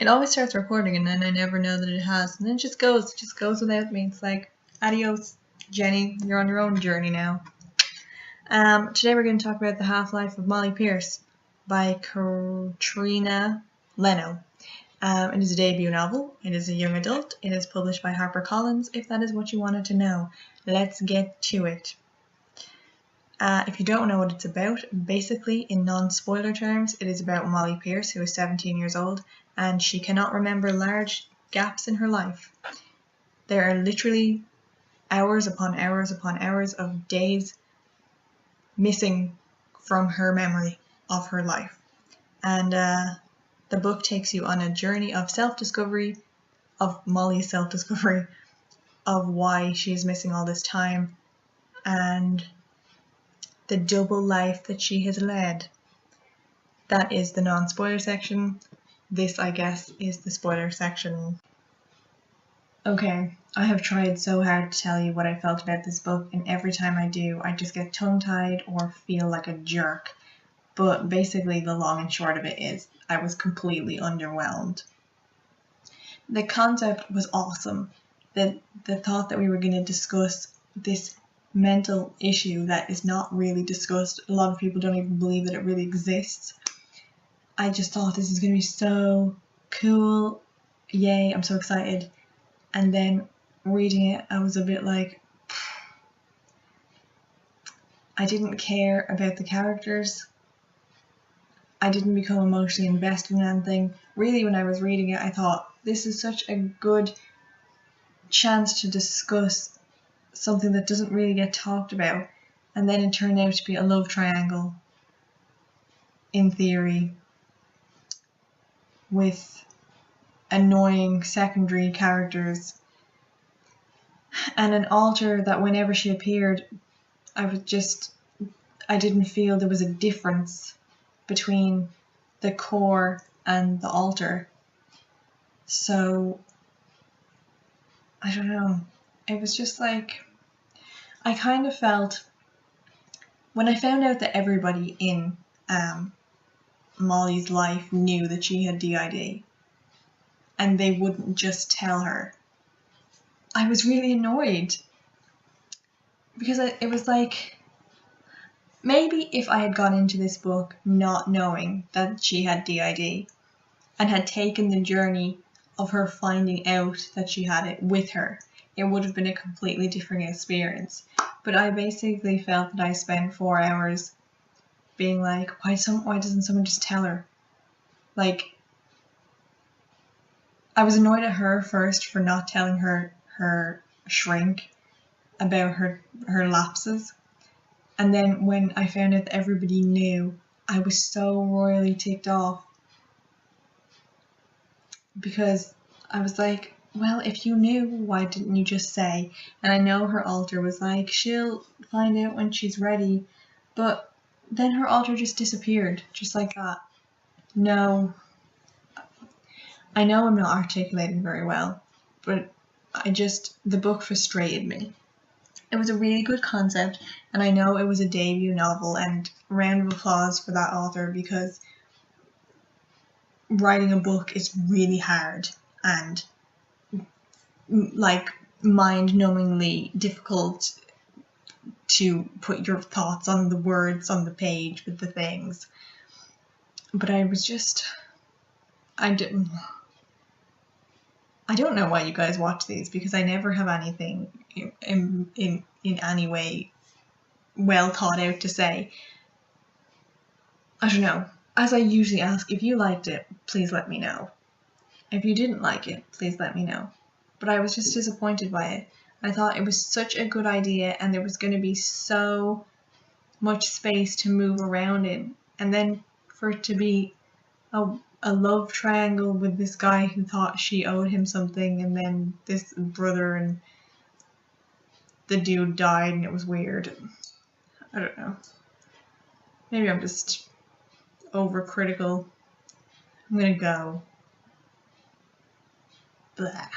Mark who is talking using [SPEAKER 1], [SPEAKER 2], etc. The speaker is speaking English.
[SPEAKER 1] It always starts recording and then I never know that it has. And then it just goes without me. It's like, adios, Jenny, you're on your own journey now. Today we're going to talk about The Half-Life of Molly Pierce by Katrina, Leno. It is a debut novel. It is a young adult. It is published by HarperCollins, if that is what you wanted to know. Let's get to it. If you don't know what it's about, basically, in non-spoiler terms, it is about Molly Pierce, who is 17 years old, and she cannot remember large gaps in her life. There are literally hours upon hours upon hours of days missing from her memory of her life. And the book takes you on a journey of self-discovery, of Molly's self-discovery, of why she is missing all this time, and the double life that she has led. That is the non-spoiler section. This, I guess, is the spoiler section. Okay, I have tried so hard to tell you what I felt about this book, and every time I do, I just get tongue-tied or feel like a jerk. But basically, the long and short of it is, I was completely underwhelmed. The concept was awesome. The thought that we were going to discuss this mental issue that is not really discussed. A lot of people don't even believe that it really exists. I just thought this is going to be so cool. Yay, I'm so excited. And then reading it, I was a bit like, I didn't care about the characters. I didn't become emotionally invested in anything. Really, when I was reading it, I thought, this is such a good chance to discuss something that doesn't really get talked about. And then it turned out to be a love triangle, in theory, with annoying secondary characters, and an alter that whenever she appeared, I didn't feel there was a difference between the core and the alter. So, I don't know. It was just like, I kind of felt, when I found out that everybody in Molly's life knew that she had DID, and they wouldn't just tell her, I was really annoyed. Because it was like, maybe if I had gone into this book not knowing that she had DID, and had taken the journey of her finding out that she had it with her, it would have been a completely different experience. But I basically felt that I spent 4 hours being like, why doesn't someone just tell her? Like, I was annoyed at her first for not telling her shrink about her lapses. And then when I found out that everybody knew, I was so royally ticked off. Because I was like, well, if you knew, why didn't you just say? And I know her alter was like, she'll find out when she's ready. But then her alter just disappeared, just like that. No. I know I'm not articulating very well, but the book frustrated me. It was a really good concept, and I know it was a debut novel, and round of applause for that author, because writing a book is really hard and like mind-numbingly difficult to put your thoughts on the words on the page with the things. But I don't know why you guys watch these, because I never have anything in any way well thought out to say. I don't know. As I usually ask, if you liked it, please let me know. If you didn't like it, please let me know. But I was just disappointed by it. I thought it was such a good idea, and there was going to be so much space to move around in. And then for it to be a love triangle with this guy who thought she owed him something, and then this brother, and the dude died, and it was weird. I don't know. Maybe I'm just overcritical. I'm gonna go. Blah.